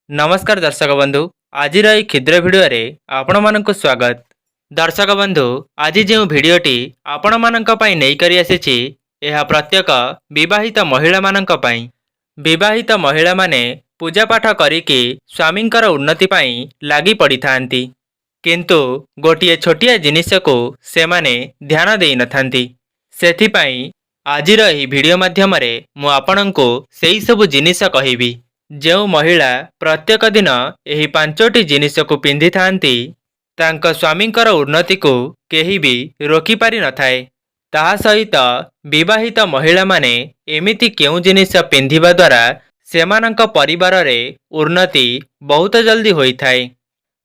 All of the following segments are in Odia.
नमस्कार दर्शक बंधु आज क्षुद्र भिडियो आपण मानक स्वागत। दर्शक बंधु आज जो भिडियोटी आपण मानक पई नै करी आसीछि यह प्रत्येक विवाहित महिला मानक पई। विवाहित महिला माने पूजा पाठ करिकि स्वामींकर उन्नति पई लागी पड़ी थांती, किंतु गोटिए छोटिया जिनिस को से माने ध्यान देई नथांती। सेथि पई आजिर एही भिडियो माध्यम रे मु आपणको सेही सब जिनिस कहिबी जो महिला प्रत्येक दिन यही पांचटी जिनिस को पिंधि थांती तांको स्वामींकर उन्नति को केही भी रोकी पारि नथाए। ताहा सहित विवाहित महिला माने एमिति केउ जिनिस पिंधिबा द्वारा सेमानंक परिवार रे उन्नति बहुत जल्दी होई थाए।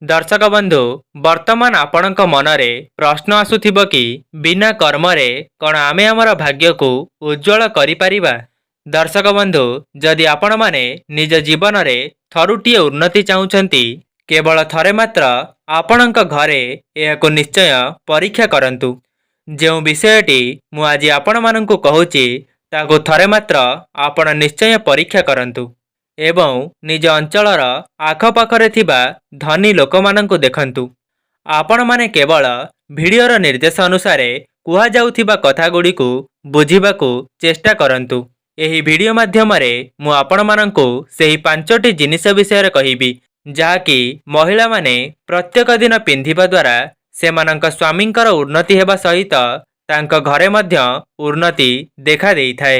दर्शक बंधु वर्तमान आपणक मनरे प्रश्न आसुथिबो कि बिना कर्म रे कोन आमे हमर भाग्य को उज्जवल करि परिबा। दर्शक बंधु जदि आपण माने निज जीवन रे थरुटिए उन्नति चाहुचंती केवल थरे मात्र आपणक घरे एहाको निश्चय परीक्षा करंतु। जो विषयटी मु आज आपण मानंकु कहूची ताको थरे मात्र आपण निश्चय परीक्षा करंतु एवं निज अंचलर आखपाखरे थिबा धनी लोक मानंकु देखंतु। आपण माने केवल भिडियोर निर्देश अनुसार कुहा जाउथिबा कथा गुडीकु बुझिबाकू चेष्टा करंतु। एही भिडियो माध्यम रे मु आपण मानंकु सेही पांचटी जिनिस विषय कहिबी जाकी महिला माने प्रत्येक दिन पिंधिबा द्वारा सेमानंक स्वामींकर उन्नति हेबा सहित तांक घरे मध्य उन्नति देखा देई थाए।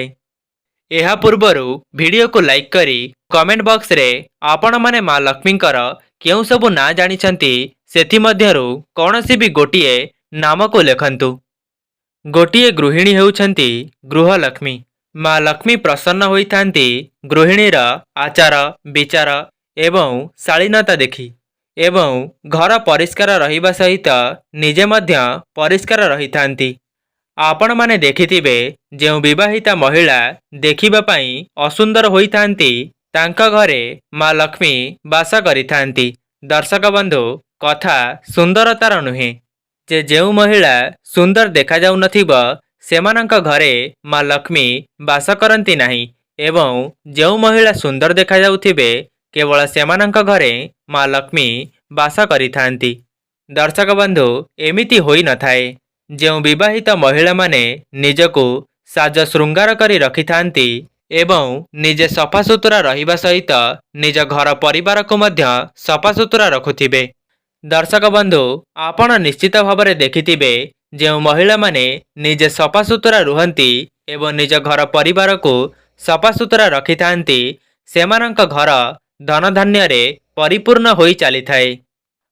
एहा पूर्वरु भिडियो को लाइक करी कमेंट बॉक्स रे आपण माने मां लक्ष्मींकर केउ सब ना जानिछंती सेथि मध्यरु कोनोसी भी गोटिए नाम को लेखंतु। गोटिए गृहिणी हेउछंती गृहलक्ष्मी। मां लक्ष्मी प्रसन्न होई थांती गृहिणीर आचार विचार एवं शालीनता देखी एवं घर परिष्कार रहिबा सहित निजे मध्य परिष्कार रही थांती। आपण माने देखिथिबे जो विवाहिता महिला देखिबा पई असुंदर होई थांती तांका घरे मां लक्ष्मी वास करि थांती। दर्शक बंधु कथा सुंदरतार नुहे जे जेउ महिला सुंदर देखा जाउ नथिबो सेमानंक घरे मां लक्ष्मी वास करंती नाही एवं जो महिला सुंदर देखा जाउथिबे केवल सेमानंक घरे मां लक्ष्मी वास करि थांती। दर्शक बंधु एमिति होई नथाए। जो विवाहित महिला माने निजको साज श्रृंगार करी रखि थांती एवं निजे सफासुतुरा रहिबा सहित निज घर परिवार को मध्य सफासुतुरा रखुथिबे। दर्शक बंधु आपण निश्चित भाव देखिथिबे जो महिला माने निजे सफासुतुरा रुहंती एवं निज घर परिवार को सफासुतुरा रखि थांती सेमानंक घर धन धान्य रे परिपूर्ण होई चली थाए।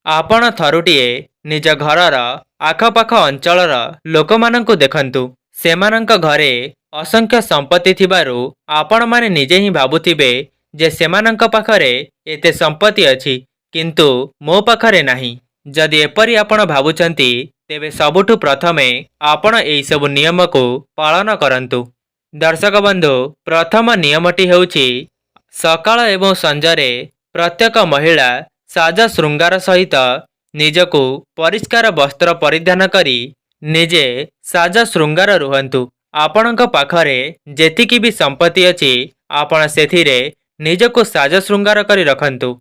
आपण थरुटिए निज घरर आखपाख अंचलर लोक मानंकु देखंतु। सेमानंक घरे असंख्य संपत्ति थिबारु आपण माने निजे ही भाबुथिबे जे सेमानंक पाखरे एते संपत्ति अछि किंतु मो पाखरे नाही। जदि एपरि आपण भाबुचंती तेबे सबुठु प्रथमे आपण एई सब नियम को पालन करंतु। दर्शक बंधु प्रथम नियमटी हेउची सकाळ एवं संजरे प्रत्येक महिला साज श्रृंगार सहित निजको परिष्कार वस्त्र परिधान करी निजे साज श्रृंगार रुहंतु। आपणक पाखरे जेतिकी भी संपत्ति अछि आपण सेथिरे निजको साज श्रृंगार करी रखंतु।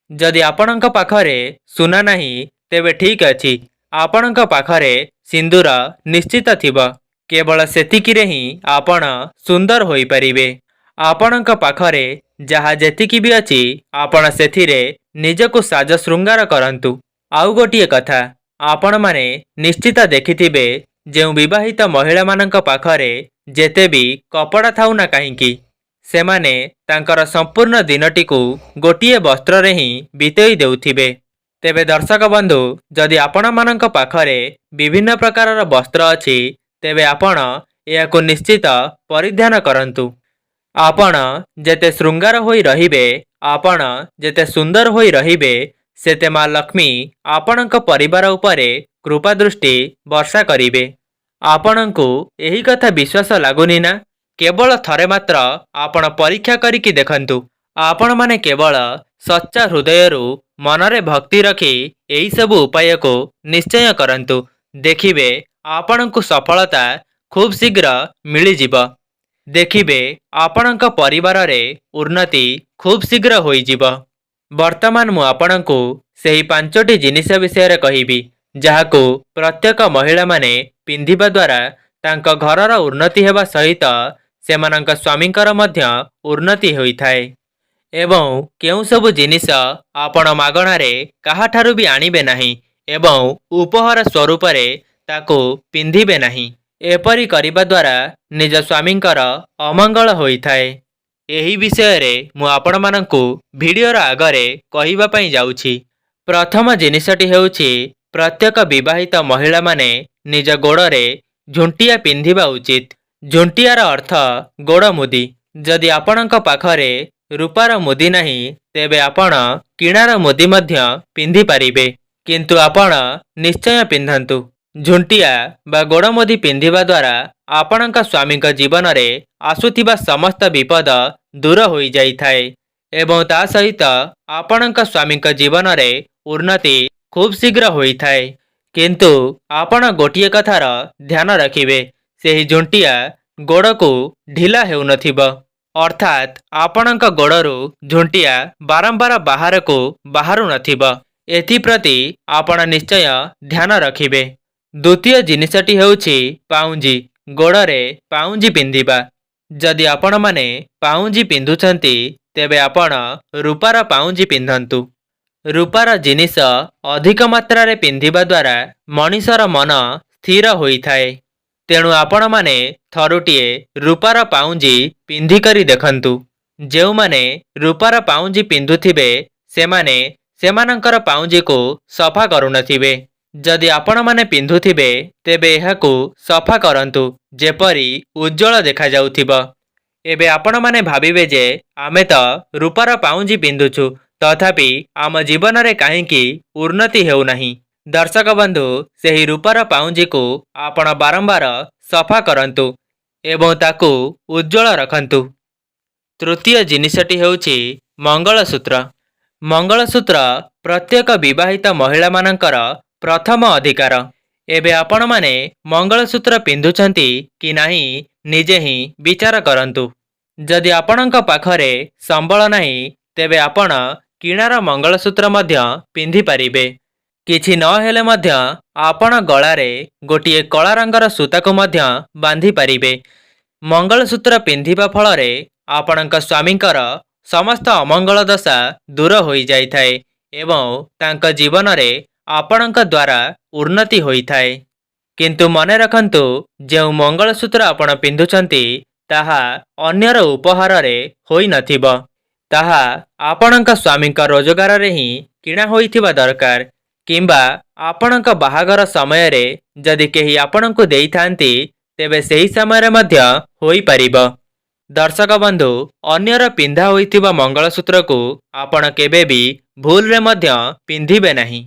जदि आपणक पाखरे सुना नाही तेबे ठीक अछि आपणक पाखरे सिंदूर निश्चित थिबो केवल सेतिकिरे ही आपण सुंदर होई परिबे। आपणक पाखरे जहा जेतिकी भी अछि आपण सेथिरे निजको साज श्रृंगार करंतु। आउ गोटिए कथा आपण माने निश्चित देखिथिबे जो विवाहित महिला मानक पाखरे जेते भी कपड़ा थाउ ना काहींकी सेमाने तांकर संपूर्ण दिनटी को गोटिए वस्त्र रे ही बितेई देउथिबे। तेबे दर्शक बंधु जदि आपण मानक पाखरे विभिन्न प्रकारर वस्त्र अछि तेबे आपण याको निश्चित परिधान करंतु। आपण जेते श्रृंगार होई रहिबे आपण जेते सुंदर होई रहिबे सेते मां लक्ष्मी आपणक परिवार उपरे कृपा दृष्टि वर्षा करिबे। आपणको एही कथा विश्वास लागुनी ना? केवल थरे मात्र आपण परीक्षा करिकि देखंतु। आपण माने केवल सच्चा हृदयरु मनरे भक्ति रखी एही सब उपाय को निश्चय करंतु। देखिबे आपणको सफलता खूब शीघ्र मिली जिवो। देखिबे आपणक परिवार रे उन्नति खूब शीघ्र होई जिवो। ବର୍ତ୍ତମାନ ମୁଁ ଆପଣଙ୍କୁ ସେହି 5ଟି ଜିନିଷ ବିଷୟରେ କହିବି ଯାହାକୁ ପ୍ରତ୍ୟେକ ମହିଳାମାନେ ପିନ୍ଧିବା ଦ୍ୱାରା ତାଙ୍କ ଘରର ଉନ୍ନତି ହେବା ସହିତ ସେମାନଙ୍କ ସ୍ୱାମୀଙ୍କର ମଧ୍ୟ ଉନ୍ନତି ହୋଇଥାଏ। ଏବଂ କେଉଁ ସବୁ ଜିନିଷ ଆପଣ ମାଗଣାରେ କାହାଠାରୁ ବି ଆଣିବେ ନାହିଁ ଏବଂ ଉପହାର ସ୍ୱରୂପରେ ତାକୁ ପିନ୍ଧିବେ ନାହିଁ। ଏପରି କରିବା ଦ୍ୱାରା ନିଜ ସ୍ୱାମୀଙ୍କର ଅମଙ୍ଗଳ ହୋଇଥାଏ। ଏହି ବିଷୟରେ ମୁଁ ଆପଣମାନଙ୍କୁ ଭିଡ଼ିଓର ଆଗରେ କହିବା ପାଇଁ ଯାଉଛି। ପ୍ରଥମ ଜିନିଷଟି ହେଉଛି ପ୍ରତ୍ୟେକ ବିବାହିତ ମହିଳାମାନେ ନିଜ ଗୋଡ଼ରେ ଝୁଣ୍ଟିଆ ପିନ୍ଧିବା ଉଚିତ। ଝୁଣ୍ଟିଆର ଅର୍ଥ ଗୋଡ଼ ମୁଦି। ଯଦି ଆପଣଙ୍କ ପାଖରେ ରୂପାର ମୁଦି ନାହିଁ ତେବେ ଆପଣ କିଣାର ମୁଦି ମଧ୍ୟ ପିନ୍ଧିପାରିବେ, କିନ୍ତୁ ଆପଣ ନିଶ୍ଚୟ ପିନ୍ଧନ୍ତୁ। ଝୁଣ୍ଟିଆ ବା ଗୋଡ଼ ମୁଦି ପିନ୍ଧିବା ଦ୍ୱାରା ଆପଣଙ୍କ ସ୍ୱାମୀଙ୍କ ଜୀବନରେ ଆସୁଥିବା ସମସ୍ତ ବିପଦ ଦୂର ହୋଇଯାଇଥାଏ ଏବଂ ତା ସହିତ ଆପଣଙ୍କ ସ୍ୱାମୀଙ୍କ ଜୀବନରେ ଉନ୍ନତି ଖୁବ୍ ଶୀଘ୍ର ହୋଇଥାଏ। କିନ୍ତୁ ଆପଣ ଗୋଟିଏ କଥାର ଧ୍ୟାନ ରଖିବେ, ସେହି ଝୁଣ୍ଟିଆ ଗୋଡ଼କୁ ଢିଲା ହେଉନଥିବ, ଅର୍ଥାତ୍ ଆପଣଙ୍କ ଗୋଡ଼ରୁ ଝୁଣ୍ଟିଆ ବାରମ୍ବାର ବାହାରକୁ ବାହାରୁ ନଥିବ। ଏଥିପ୍ରତି ଆପଣ ନିଶ୍ଚୟ ଧ୍ୟାନ ରଖିବେ। ଦ୍ୱିତୀୟ ଜିନିଷଟି ହେଉଛି ପାଉଁଜି। ଗୋଡ଼ରେ ପାଉଁଜି ପିନ୍ଧିବା। ଯଦି ଆପଣମାନେ ପାଉଁଜି ପିନ୍ଧୁଛନ୍ତି ତେବେ ଆପଣ ରୂପାର ପାଉଁଜି ପିନ୍ଧନ୍ତୁ। ରୂପାର ଜିନିଷ ଅଧିକ ମାତ୍ରାରେ ପିନ୍ଧିବା ଦ୍ୱାରା ମଣିଷର ମନ ସ୍ଥିର ହୋଇଥାଏ। ତେଣୁ ଆପଣମାନେ ଥରୁଟିଏ ରୂପାର ପାଉଁଜି ପିନ୍ଧିକରି ଦେଖନ୍ତୁ। ଯେଉଁମାନେ ରୂପାର ପାଉଁଜି ପିନ୍ଧୁଥିବେ ସେମାନେ ସେମାନଙ୍କର ପାଉଁଜିକୁ ସଫା କରୁନଥିବେ। ଯଦି ଆପଣମାନେ ପିନ୍ଧୁଥିବେ ତେବେ ଏହାକୁ ସଫା କରନ୍ତୁ ଯେପରି ଉଜ୍ଜଳ ଦେଖାଯାଉଥିବ। ଏବେ ଆପଣମାନେ ଭାବିବେ ଯେ ଆମେ ତ ରୂପାର ପାଉଁଜି ପିନ୍ଧୁଛୁ, ତଥାପି ଆମ ଜୀବନରେ କାହିଁକି ଉନ୍ନତି ହେଉନାହିଁ? ଦର୍ଶକ ବନ୍ଧୁ, ସେହି ରୂପାର ପାଉଁଜିକୁ ଆପଣ ବାରମ୍ବାର ସଫା କରନ୍ତୁ ଏବଂ ତାକୁ ଉଜ୍ଜଳ ରଖନ୍ତୁ। ତୃତୀୟ ଜିନିଷଟି ହେଉଛି ମଙ୍ଗଳସୂତ୍ର। ମଙ୍ଗଳସୂତ୍ର ପ୍ରତ୍ୟେକ ବିବାହିତ ମହିଳାମାନଙ୍କର ପ୍ରଥମ ଅଧିକାର। ଏବେ ଆପଣମାନେ ମଙ୍ଗଳସୂତ୍ର ପିନ୍ଧୁଛନ୍ତି କି ନାହିଁ ନିଜେ ହିଁ ବିଚାର କରନ୍ତୁ। ଯଦି ଆପଣଙ୍କ ପାଖରେ ସମ୍ବଳ ନାହିଁ ତେବେ ଆପଣ କିଣାର ମଙ୍ଗଳସୂତ୍ର ମଧ୍ୟ ପିନ୍ଧିପାରିବେ। କିଛି ନହେଲେ ମଧ୍ୟ ଆପଣ ଗଳାରେ ଗୋଟିଏ କଳା ରଙ୍ଗର ସୂତାକୁ ମଧ୍ୟ ବାନ୍ଧିପାରିବେ। ମଙ୍ଗଳସୂତ୍ର ପିନ୍ଧିବା ଫଳରେ ଆପଣଙ୍କ ସ୍ୱାମୀଙ୍କର ସମସ୍ତ ଅମଙ୍ଗଳ ଦଶା ଦୂର ହୋଇଯାଇଥାଏ ଏବଂ ତାଙ୍କ ଜୀବନରେ ଆପଣଙ୍କ ଦ୍ୱାରା ଉନ୍ନତି ହୋଇଥାଏ। କିନ୍ତୁ ମନେ ରଖନ୍ତୁ, ଯେଉଁ ମଙ୍ଗଳସୂତ୍ର ଆପଣ ପିନ୍ଧୁଛନ୍ତି ତାହା ଅନ୍ୟର ଉପହାରରେ ହୋଇନଥିବ। ତାହା ଆପଣଙ୍କ ସ୍ୱାମୀଙ୍କ ରୋଜଗାରରେ ହିଁ କିଣା ହୋଇଥିବା ଦରକାର, କିମ୍ବା ଆପଣଙ୍କ ବାହାଘର ସମୟରେ ଯଦି କେହି ଆପଣଙ୍କୁ ଦେଇଥାନ୍ତି ତେବେ ସେହି ସମୟରେ ମଧ୍ୟ ହୋଇପାରିବ। ଦର୍ଶକ ବନ୍ଧୁ, ଅନ୍ୟର ପିନ୍ଧା ହୋଇଥିବା ମଙ୍ଗଳସୂତ୍ରକୁ ଆପଣ କେବେ ବି ଭୁଲରେ ମଧ୍ୟ ପିନ୍ଧିବେ ନାହିଁ।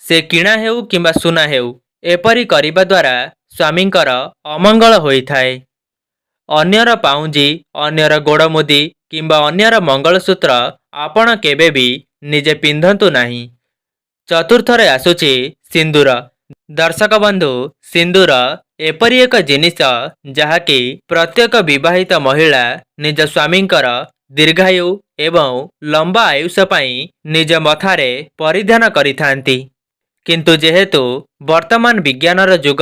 ସେ କିଣା ହେଉ କିମ୍ବା ସୁନା ହେଉ, ଏପରି କରିବା ଦ୍ୱାରା ସ୍ୱାମୀଙ୍କର ଅମଙ୍ଗଳ ହୋଇଥାଏ। ଅନ୍ୟର ପାଉଁଜି, ଅନ୍ୟର ଗୋଡ଼ ମୁଦି କିମ୍ବା ଅନ୍ୟର ମଙ୍ଗଳସୂତ୍ର ଆପଣ କେବେ ବି ନିଜେ ପିନ୍ଧନ୍ତୁ ନାହିଁ। ଚତୁର୍ଥରେ ଆସୁଛି ସିନ୍ଦୁର। ଦର୍ଶକ ବନ୍ଧୁ, ସିନ୍ଦୁର ଏପରି ଏକ ଜିନିଷ ଯାହାକି ପ୍ରତ୍ୟେକ ବିବାହିତ ମହିଳା ନିଜ ସ୍ୱାମୀଙ୍କର ଦୀର୍ଘାୟୁ ଏବଂ ଲମ୍ବା ଆୟୁଷ ପାଇଁ ନିଜ ମଥାରେ ପରିଧାନ କରିଥାନ୍ତି। କିନ୍ତୁ ଯେହେତୁ ବର୍ତ୍ତମାନ ବିଜ୍ଞାନର ଯୁଗ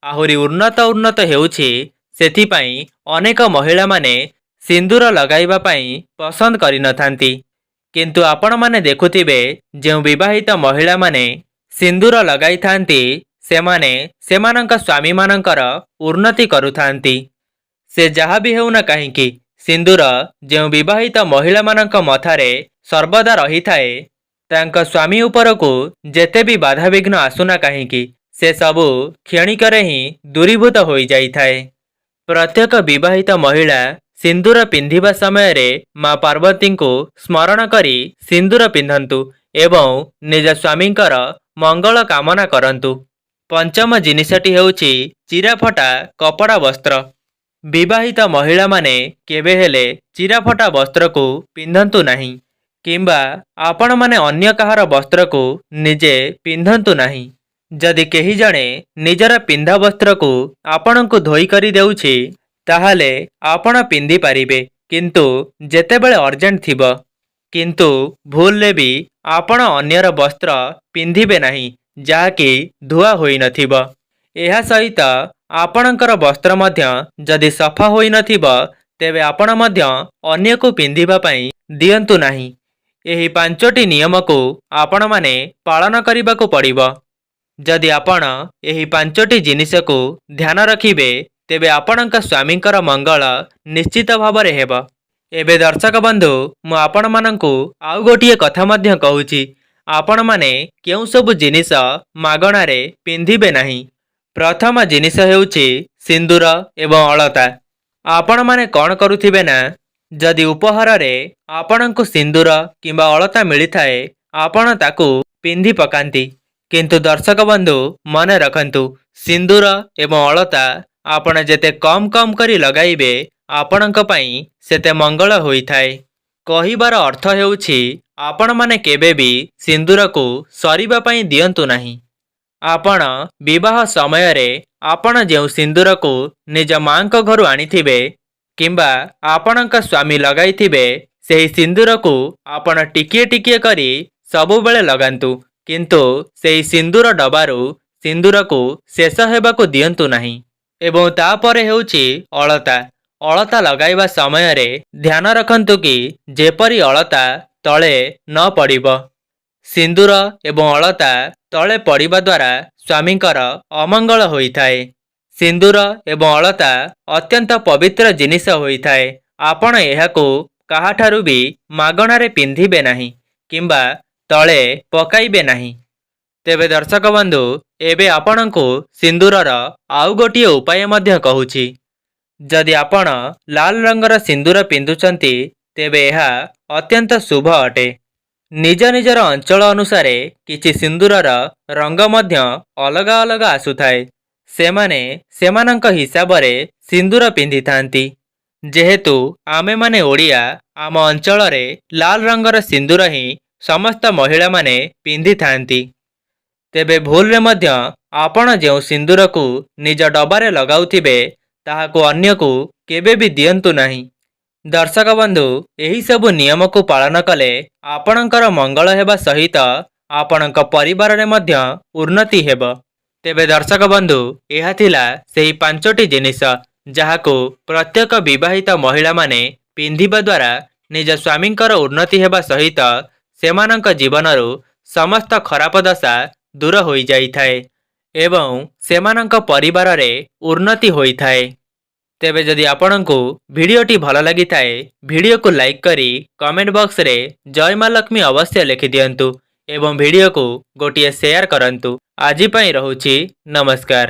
ଆହୁରି ଉନ୍ନତ ହେଉଛି, ସେଥିପାଇଁ ଅନେକ ମହିଳାମାନେ ସିନ୍ଦୁର ଲଗାଇବା ପାଇଁ ପସନ୍ଦ କରିନଥାନ୍ତି। କିନ୍ତୁ ଆପଣମାନେ ଦେଖୁଥିବେ ଯେଉଁ ବିବାହିତ ମହିଳାମାନେ ସିନ୍ଦୁର ଲଗାଇଥାନ୍ତି ସେମାନେ ସେମାନଙ୍କ ସ୍ୱାମୀମାନଙ୍କର ଉନ୍ନତି କରୁଥାନ୍ତି। ସେ ଯାହା ବି ହେଉନା କାହିଁକି, ସିନ୍ଦୁର ଯେଉଁ ବିବାହିତ ମହିଳାମାନଙ୍କ ମଥାରେ ସର୍ବଦା ରହିଥାଏ, ତାଙ୍କ ସ୍ୱାମୀ ଉପରକୁ ଯେତେ ବି ବାଧାବିଘ୍ନ ଆସୁନା କାହିଁକି ସେସବୁ କ୍ଷଣିକରେ ହିଁ ଦୂରୀଭୂତ ହୋଇଯାଇଥାଏ। ପ୍ରତ୍ୟେକ ବିବାହିତ ମହିଳା ସିନ୍ଦୁର ପିନ୍ଧିବା ସମୟରେ ମା ପାର୍ବତୀଙ୍କୁ ସ୍ମରଣ କରି ସିନ୍ଦୁର ପିନ୍ଧନ୍ତୁ ଏବଂ ନିଜ ସ୍ୱାମୀଙ୍କର ମଙ୍ଗଳ କାମନା କରନ୍ତୁ। ପଞ୍ଚମ ଜିନିଷଟି ହେଉଛି ଚିରାଫଟା କପଡ଼ା ବସ୍ତ୍ର। ବିବାହିତ ମହିଳାମାନେ କେବେ ହେଲେ ଚିରାଫଟା ବସ୍ତ୍ରକୁ ପିନ୍ଧନ୍ତୁ ନାହିଁ, କିମ୍ବା ଆପଣମାନେ ଅନ୍ୟ କାହାର ବସ୍ତ୍ରକୁ ନିଜେ ପିନ୍ଧନ୍ତୁ ନାହିଁ। ଯଦି କେହି ଜଣେ ନିଜର ପିନ୍ଧା ବସ୍ତ୍ରକୁ ଆପଣଙ୍କୁ ଧୋଇ କରି ଦେଉଛି ତାହେଲେ ଆପଣ ପିନ୍ଧିପାରିବେ, କିନ୍ତୁ ଯେତେବେଳେ ଅର୍ଜେଣ୍ଟ ଥିବ କିନ୍ତୁ ଭୁଲରେ ବି ଆପଣ ଅନ୍ୟର ବସ୍ତ୍ର ପିନ୍ଧିବେ ନାହିଁ ଯାହାକି ଧୁଆ ହୋଇନଥିବ। ଏହା ସହିତ ଆପଣଙ୍କର ବସ୍ତ୍ର ମଧ୍ୟ ଯଦି ସଫା ହୋଇନଥିବ ତେବେ ଆପଣ ମଧ୍ୟ ଅନ୍ୟକୁ ପିନ୍ଧିବା ପାଇଁ ଦିଅନ୍ତୁ ନାହିଁ। ଏହି 5ଟି ନିୟମକୁ ଆପଣମାନେ ପାଳନ କରିବାକୁ ପଡ଼ିବ। ଯଦି ଆପଣ ଏହି 5ଟି ଜିନିଷକୁ ଧ୍ୟାନ ରଖିବେ ତେବେ ଆପଣଙ୍କ ସ୍ୱାମୀଙ୍କର ମଙ୍ଗଳ ନିଶ୍ଚିତ ଭାବରେ ହେବ। ଏବେ ଦର୍ଶକ ବନ୍ଧୁ, ମୁଁ ଆପଣମାନଙ୍କୁ ଆଉ ଗୋଟିଏ କଥା ମଧ୍ୟ କହୁଛି, ଆପଣମାନେ କେଉଁ ସବୁ ଜିନିଷ ମାଗଣାରେ ପିନ୍ଧିବେ ନାହିଁ। ପ୍ରଥମ ଜିନିଷ ହେଉଛି ସିନ୍ଦୁର ଏବଂ ଅଳତା। ଆପଣମାନେ କ'ଣ କରୁଥିବେ ନା, ଯଦି ଉପହାରରେ ଆପଣଙ୍କୁ ସିନ୍ଦୁର କିମ୍ବା ଅଳତା ମିଳିଥାଏ ଆପଣ ତାକୁ ପିନ୍ଧି ପକାନ୍ତି। କିନ୍ତୁ ଦର୍ଶକ ବନ୍ଧୁ ମନେ ରଖନ୍ତୁ, ସିନ୍ଦୁର ଏବଂ ଅଳତା ଆପଣ ଯେତେ କମ୍ କରି ଲଗାଇବେ ଆପଣଙ୍କ ପାଇଁ ସେତେ ମଙ୍ଗଳ ହୋଇଥାଏ। କହିବାର ଅର୍ଥ ହେଉଛି ଆପଣମାନେ କେବେ ବି ସିନ୍ଦୁରକୁ ସରିବା ପାଇଁ ଦିଅନ୍ତୁ ନାହିଁ। ଆପଣ ବିବାହ ସମୟରେ ଆପଣ ଯେଉଁ ସିନ୍ଦୁରକୁ ନିଜ ମାଙ୍କ ଘରୁ ଆଣିଥିବେ କିମ୍ବା ଆପଣଙ୍କ ସ୍ୱାମୀ ଲଗାଇଥିବେ ସେହି ସିନ୍ଦୁରକୁ ଆପଣ ଟିକିଏ ଟିକିଏ କରି ସବୁବେଳେ ଲଗାନ୍ତୁ, କିନ୍ତୁ ସେହି ସିନ୍ଦୁର ଡବାରୁ ସିନ୍ଦୁରକୁ ଶେଷ ହେବାକୁ ଦିଅନ୍ତୁ ନାହିଁ। ଏବଂ ତାପରେ ହେଉଛି ଅଳତା। ଅଳତା ଲଗାଇବା ସମୟରେ ଧ୍ୟାନ ରଖନ୍ତୁ କି ଯେପରି ଅଳତା ତଳେ ନ ପଡ଼ିବ। ସିନ୍ଦୁର ଏବଂ ଅଳତା ତଳେ ପଡ଼ିବା ଦ୍ୱାରା ସ୍ୱାମୀଙ୍କର ଅମଙ୍ଗଳ ହୋଇଥାଏ। ସିନ୍ଦୁର ଏବଂ ଅଳତା ଅତ୍ୟନ୍ତ ପବିତ୍ର ଜିନିଷ ହୋଇଥାଏ। ଆପଣ ଏହାକୁ କାହାଠାରୁ ବି ମାଗଣାରେ ପିନ୍ଧିବେ ନାହିଁ କିମ୍ବା ତଳେ ପକାଇବେ ନାହିଁ। ତେବେ ଦର୍ଶକ ବନ୍ଧୁ, ଏବେ ଆପଣଙ୍କୁ ସିନ୍ଦୁରର ଆଉ ଗୋଟିଏ ଉପାୟ ମଧ୍ୟ କହୁଛି। ଯଦି ଆପଣ ଲାଲ ରଙ୍ଗର ସିନ୍ଦୁର ପିନ୍ଧୁଛନ୍ତି ତେବେ ଏହା ଅତ୍ୟନ୍ତ ଶୁଭ ଅଟେ। ନିଜ ନିଜର ଅଞ୍ଚଳ ଅନୁସାରେ କିଛି ସିନ୍ଦୁରର ରଙ୍ଗ ମଧ୍ୟ ଅଲଗା ଅଲଗା ଆସୁଥାଏ। ସେମାନେ ସେମାନଙ୍କ ହିସାବରେ ସିନ୍ଦୁର ପିନ୍ଧିଥାନ୍ତି। ଯେହେତୁ ଆମେମାନେ ଓଡ଼ିଆ, ଆମ ଅଞ୍ଚଳରେ ଲାଲ ରଙ୍ଗର ସିନ୍ଦୁର ହିଁ ସମସ୍ତ ମହିଳାମାନେ ପିନ୍ଧିଥାନ୍ତି। ତେବେ ଭୁଲରେ ମଧ୍ୟ ଆପଣ ଯେଉଁ ସିନ୍ଦୁରକୁ ନିଜ ଡବାରେ ଲଗାଉଥିବେ ତାହାକୁ ଅନ୍ୟକୁ କେବେ ବି ଦିଅନ୍ତୁ ନାହିଁ। ଦର୍ଶକ ବନ୍ଧୁ, ଏହି ସବୁ ନିୟମକୁ ପାଳନ କଲେ ଆପଣଙ୍କର ମଙ୍ଗଳ ହେବା ସହିତ ଆପଣଙ୍କ ପରିବାରରେ ମଧ୍ୟ ଉନ୍ନତି ହେବ। ତେବେ ଦର୍ଶକ ବନ୍ଧୁ, ଏହା ଥିଲା ସେହି 5ଟି ଜିନିଷ ଯାହାକୁ ପ୍ରତ୍ୟେକ ବିବାହିତ ମହିଳାମାନେ ପିନ୍ଧିବା ଦ୍ୱାରା ନିଜ ସ୍ୱାମୀଙ୍କର ଉନ୍ନତି ହେବା ସହିତ ସେମାନଙ୍କ ଜୀବନରୁ ସମସ୍ତ ଖରାପ ଦଶା ଦୂର ହୋଇଯାଇଥାଏ ଏବଂ ସେମାନଙ୍କ ପରିବାରରେ ଉନ୍ନତି ହୋଇଥାଏ। ତେବେ ଯଦି ଆପଣଙ୍କୁ ଭିଡ଼ିଓଟି ଭଲ ଲାଗିଥାଏ ଭିଡ଼ିଓକୁ ଲାଇକ୍ କରି କମେଣ୍ଟ ବକ୍ସରେ ଜୟ ମା ଲକ୍ଷ୍ମୀ ଅବଶ୍ୟ ଲେଖିଦିଅନ୍ତୁ ଏବଂ ଭିଡ଼ିଓକୁ ଗୋଟିଏ ସେୟାର କରନ୍ତୁ। ଆଜି ପାଇଁ ରହୁଛି, ନମସ୍କାର।